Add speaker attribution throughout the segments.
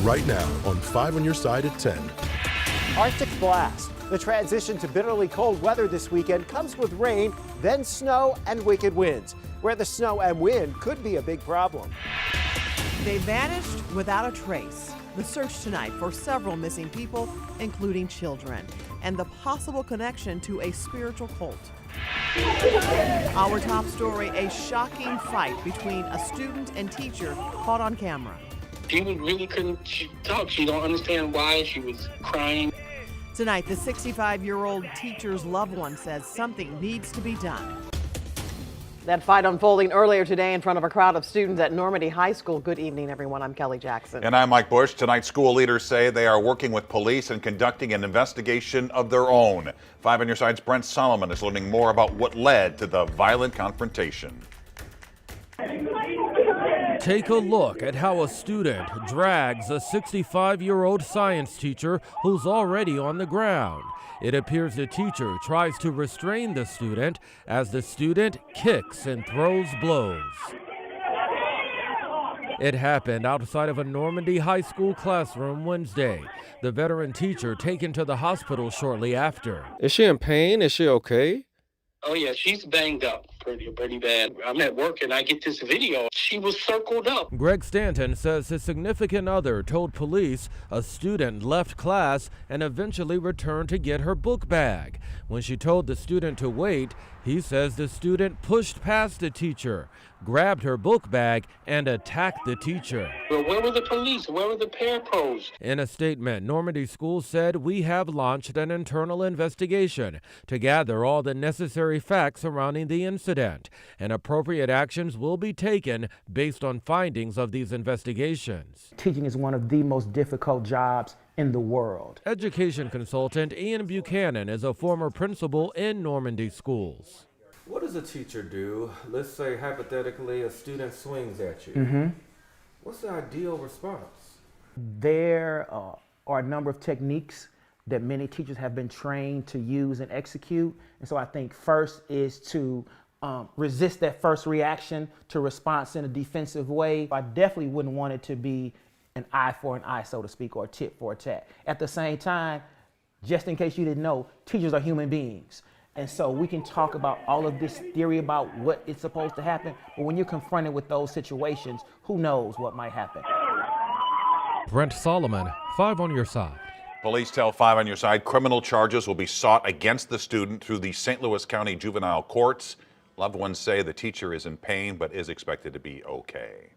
Speaker 1: right now on 5 on your side at 10.
Speaker 2: Arctic blast. The transition to bitterly cold weather this weekend comes with rain, then snow and wicked winds, where the snow and wind could be a big problem.
Speaker 3: They vanished without a trace. The search tonight for several missing people, including children, and the possible connection to a spiritual cult. Our top story, a shocking fight between a student and teacher caught on camera.
Speaker 4: She really couldn't talk. She don't understand why. She was crying.
Speaker 3: Tonight, the 65-year-old teacher's loved one says something needs to be done.
Speaker 5: That fight unfolding earlier today in front of a crowd of students at Normandy High School. Good evening, everyone. I'm Kelly Jackson.
Speaker 6: And I'm Mike Bush. Tonight, school leaders say they are working with police and conducting an investigation of their own. 5 on your side's Brent Solomon is learning more about what led to the violent confrontation.
Speaker 7: Take a look at how a student drags a 65-year-old science teacher who's already on the ground. It appears the teacher tries to restrain the student as the student kicks and throws blows. It happened outside of a Normandy High School classroom Wednesday. The veteran teacher taken to the hospital shortly after.
Speaker 8: Is she in pain? Is she okay?
Speaker 4: Oh yeah, she's banged up pretty bad. I'm at work and I get this video. She was circled up.
Speaker 7: Greg Stanton says his significant other told police a student left class and eventually returned to get her book bag. When she told the student to wait, he says the student pushed past the teacher, grabbed her book bag, and attacked the teacher.
Speaker 4: Well, where were the police? Where were the parapros?
Speaker 7: In a statement, Normandy Schools said, "We have launched an internal investigation to gather all the necessary facts surrounding the incident, and appropriate actions will be taken based on findings of these investigations."
Speaker 9: Teaching is one of the most difficult jobs in the world.
Speaker 7: Education consultant Ian Buchanan is a former principal in Normandy Schools.
Speaker 8: What does a teacher do? Let's say hypothetically a student swings at you. What's the ideal response?
Speaker 9: There are a number of techniques that many teachers have been trained to use and execute. And so I think first is to resist that first reaction to response in a defensive way. I definitely wouldn't want it to be an eye for an eye, so to speak, or a tit for a tat. At the same time, just in case you didn't know, teachers are human beings. And so we can talk about all of this theory about what is supposed to happen, but when you're confronted with those situations, who knows what might happen.
Speaker 7: Brent Solomon, 5 on your side.
Speaker 6: Police tell 5 on your side criminal charges will be sought against the student through the St. Louis County juvenile courts. Loved ones say the teacher is in pain but is expected to be okay.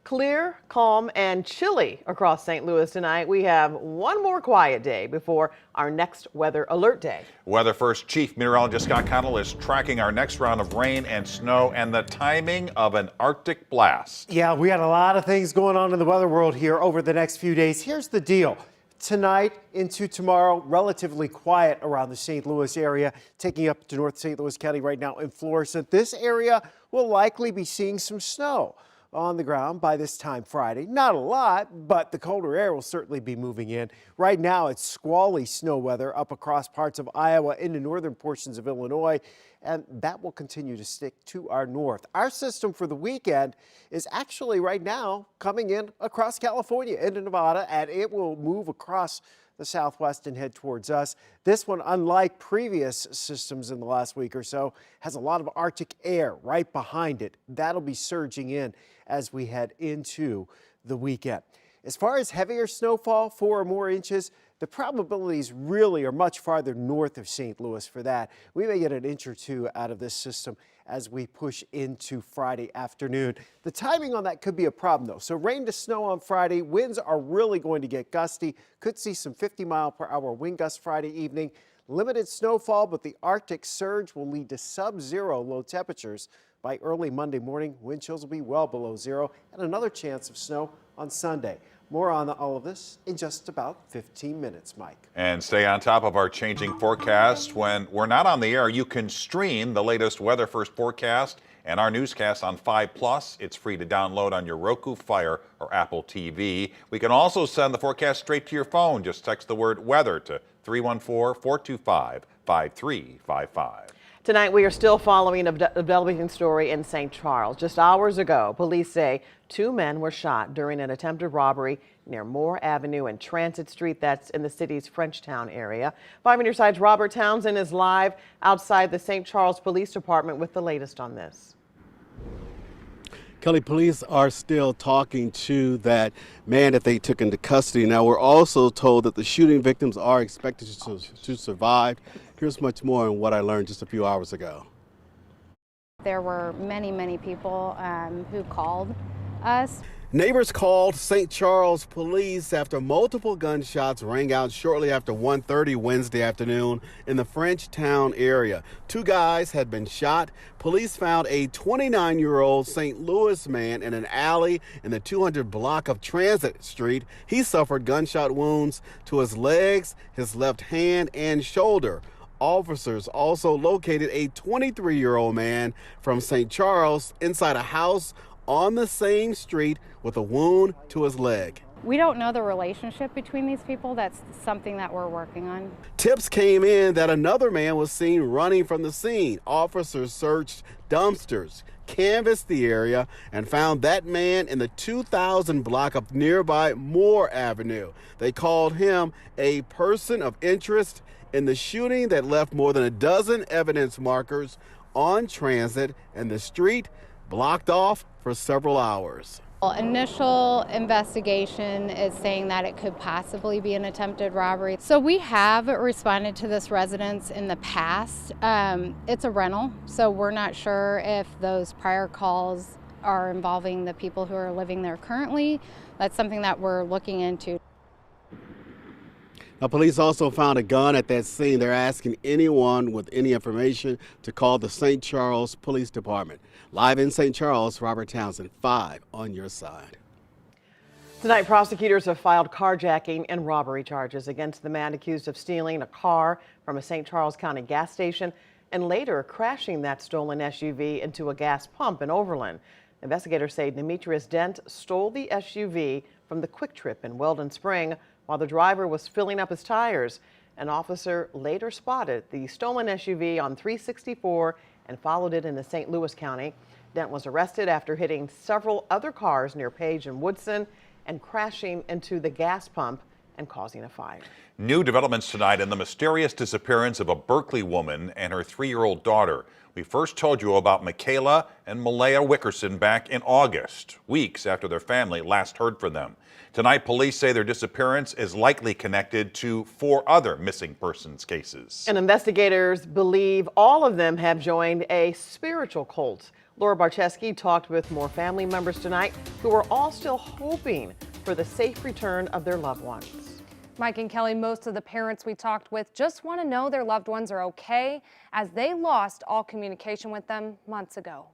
Speaker 5: Clear, calm, and chilly across St. Louis tonight. We have one more quiet day before our next weather alert day.
Speaker 6: Weather First Chief Meteorologist Scott Connell is tracking our next round of rain and snow and the timing of an Arctic blast.
Speaker 2: Yeah, we got a lot of things going on in the weather world here over the next few days. Here's the deal. Tonight into tomorrow, relatively quiet around the St. Louis area, taking up to North St. Louis County right now in Florissant. This area will likely be seeing some snow on the ground by this time Friday. Not a lot, but the colder air will certainly be moving in. Right now, it's squally snow weather up across parts of Iowa into northern portions of Illinois, and that will continue to stick to our north. Our system for the weekend is actually right now coming in across California into Nevada, and it will move across the southwest and head towards us. This one, unlike previous systems in the last week or so, has a lot of Arctic air right behind it. That'll be surging in as we head into the weekend. As far as heavier snowfall, 4 or more inches, the probabilities really are much farther north of St. Louis for that. We may get an inch or 2 out of this system as we push into Friday afternoon. The timing on that could be a problem, though. So rain to snow on Friday. Winds are really going to get gusty. Could see some 50-mile-per-hour wind gusts Friday evening. Limited snowfall, but the Arctic surge will lead to sub-zero low temperatures by early Monday morning. Wind chills will be well below zero, and another chance of snow on Sunday. More on all of this in just about 15 minutes, Mike.
Speaker 6: And stay on top of our changing forecast. When we're not on the air, you can stream the latest Weather First forecast and our newscast on 5+. It's free to download on your Roku, Fire, or Apple TV. We can also send the forecast straight to your phone. Just text the word weather to 314-425-5355.
Speaker 5: Tonight, we are still following a developing story in St. Charles. Just hours ago, police say 2 men were shot during an attempted robbery near Moore Avenue and Transit Street. That's in the city's Frenchtown area. 5 on your side's Robert Townsend is live outside the St. Charles Police Department with the latest on this.
Speaker 10: Kelly, police are still talking to that man that they took into custody. Now, we're also told that the shooting victims are expected to survive. Here's much more on what I learned just a few hours ago.
Speaker 11: There were many people who called us.
Speaker 10: Neighbors called St. Charles police after multiple gunshots rang out shortly after 1:30 Wednesday afternoon in the Frenchtown area. 2 guys had been shot. Police found a 29-year-old St. Louis man in an alley in the 200 block of Transit Street. He suffered gunshot wounds to his legs, his left hand, and shoulder. Officers also located a 23-year-old man from St. Charles inside a house on the same street with a wound to his leg.
Speaker 11: We don't know the relationship between these people. That's something that we're working on.
Speaker 10: Tips came in that another man was seen running from the scene. Officers searched dumpsters, canvassed the area, and found that man in the 2000 block of nearby Moore Avenue. They called him a person of interest in the shooting that left more than a dozen evidence markers on Transit and the street blocked off for several hours.
Speaker 11: Well, initial investigation is saying that it could possibly be an attempted robbery. So we have responded to this residence in the past. It's a rental, so we're not sure if those prior calls are involving the people who are living there currently. That's something that we're looking into.
Speaker 10: Now, police also found a gun at that scene. They're asking anyone with any information to call the St. Charles Police Department. Live in St. Charles, Robert Townsend, 5 on your side.
Speaker 5: Tonight, prosecutors have filed carjacking and robbery charges against the man accused of stealing a car from a St. Charles County gas station and later crashing that stolen SUV into a gas pump in Overland. Investigators say Demetrius Dent stole the SUV from the Quick Trip in Weldon Spring while the driver was filling up his tires. An officer later spotted the stolen SUV on 364 and followed it into St. Louis County. Dent was arrested after hitting several other cars near Page and Woodson and crashing into the gas pump and causing a fire.
Speaker 6: New developments tonight in the mysterious disappearance of a Berkeley woman and her 3-year-old daughter. We first told you about Michaela and Malaya Wickerson back in August, weeks after their family last heard from them. Tonight, police say their disappearance is likely connected to 4 other missing persons cases.
Speaker 5: And investigators believe all of them have joined a spiritual cult. Laura Barcheski talked with more family members tonight who are all still hoping for the safe return of their loved ones.
Speaker 12: Mike and Kelly, most of the parents we talked with just want to know their loved ones are okay, as they lost all communication with them months ago.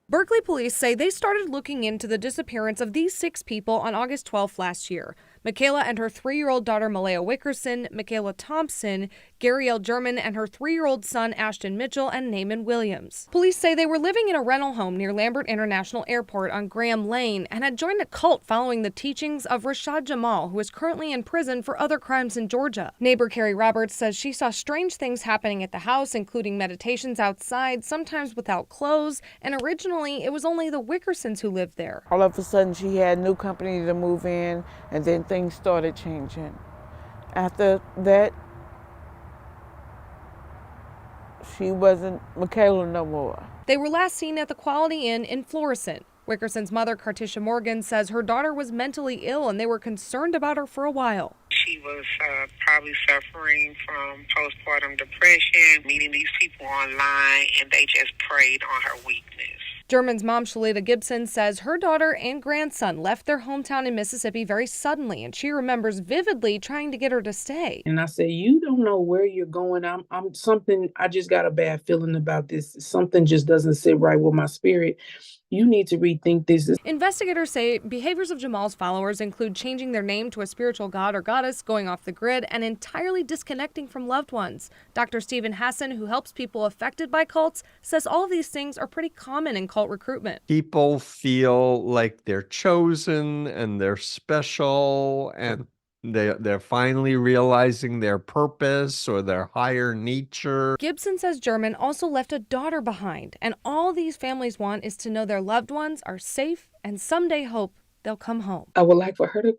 Speaker 13: Berkeley police say they started looking into the disappearance of these 6 people on August 12th last year. Michaela and her 3-year-old daughter Malaya Wickerson, Michaela Thompson, Garielle German, and her 3-year-old son Ashton Mitchell and Naaman Williams. Police say they were living in a rental home near Lambert International Airport on Graham Lane and had joined a cult following the teachings of Rashad Jamal, who is currently in prison for other crimes in Georgia. Neighbor Carrie Roberts says she saw strange things happening at the house, including meditations outside, sometimes without clothes, and originally it was only the Wickersons who lived there.
Speaker 14: All of a sudden she had new company to move in, and then things started changing. After that, she wasn't Michaela no more.
Speaker 13: They were last seen at the Quality Inn in Florissant. Wickerson's mother, Carticia Morgan, says her daughter was mentally ill and they were concerned about her for a while.
Speaker 15: She was probably suffering from postpartum depression, meeting these people online, and they just preyed on her weakness.
Speaker 13: German's mom, Shalita Gibson, says her daughter and grandson left their hometown in Mississippi very suddenly, and she remembers vividly trying to get her to stay.
Speaker 14: And I said, you don't know where you're going. I just got a bad feeling about this. Something just doesn't sit right with my spirit. You need to rethink this.
Speaker 13: Investigators say behaviors of Jamal's followers include changing their name to a spiritual god or goddess, going off the grid, and entirely disconnecting from loved ones. Dr. Stephen Hassan, who helps people affected by cults, says all of these things are pretty common in cult recruitment.
Speaker 16: People feel like they're chosen and they're special, and They're finally realizing their purpose or their higher nature.
Speaker 13: Gibson says German also left a daughter behind, and all these families want is to know their loved ones are safe and someday hope they'll come home.
Speaker 14: I would like for her to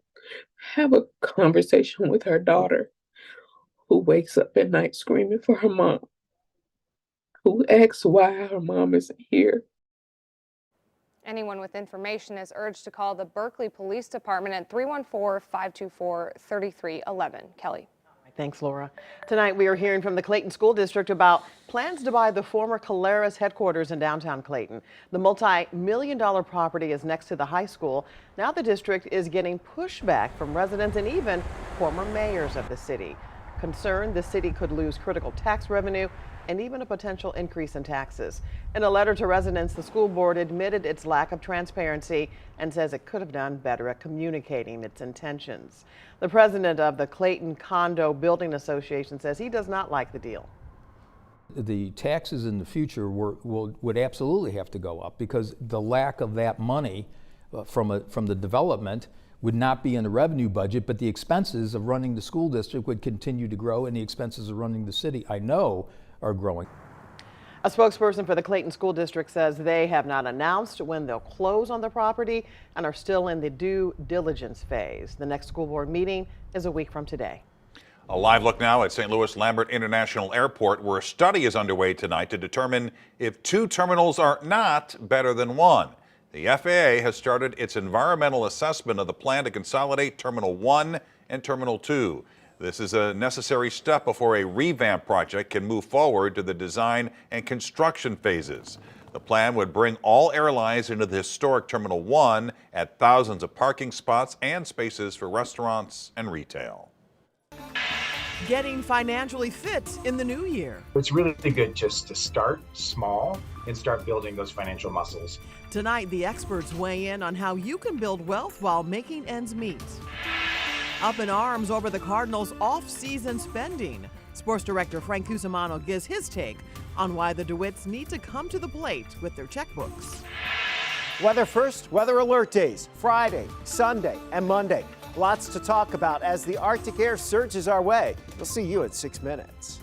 Speaker 14: have a conversation with her daughter, who wakes up at night screaming for her mom, who asks why her mom isn't here.
Speaker 12: Anyone with information is urged to call the Berkeley Police Department at 314-524-3311. Kelly.
Speaker 5: Thanks, Laura. Tonight, we are hearing from the Clayton School District about plans to buy the former Caleres headquarters in downtown Clayton. The multi-million-dollar property is next to the high school. Now the district is getting pushback from residents and even former mayors of the city. Concerned the city could lose critical tax revenue and even a potential increase in taxes. In a letter to residents, the school board admitted its lack of transparency and says it could have done better at communicating its intentions. The president of the Clayton Condo Building Association says he does not like the deal.
Speaker 17: The taxes in the future would absolutely have to go up, because the lack of that money from the development would not be in the revenue budget, but the expenses of running the school district would continue to grow, and the expenses of running the city, I know, are growing.
Speaker 5: A spokesperson for the Clayton School District says they have not announced when they'll close on the property and are still in the due diligence phase. The next school board meeting is a week from today.
Speaker 6: A live look now at St. Louis Lambert International Airport, where a study is underway tonight to determine if 2 terminals are not better than 1. The FAA has started its environmental assessment of the plan to consolidate Terminal 1 and Terminal 2. This is a necessary step before a revamp project can move forward to the design and construction phases. The plan would bring all airlines into the historic Terminal 1, add thousands of parking spots and spaces for restaurants and retail.
Speaker 3: Getting financially fit in the new year.
Speaker 18: It's really good just to start small and start building those financial muscles.
Speaker 3: Tonight, the experts weigh in on how you can build wealth while making ends meet. Up in arms over the Cardinals' off-season spending. Sports director Frank Cusimano gives his take on why the DeWitts need to come to the plate with their checkbooks.
Speaker 2: Weather first, weather alert days, Friday, Sunday, and Monday. Lots to talk about as the Arctic air surges our way. We'll see you at 6 minutes.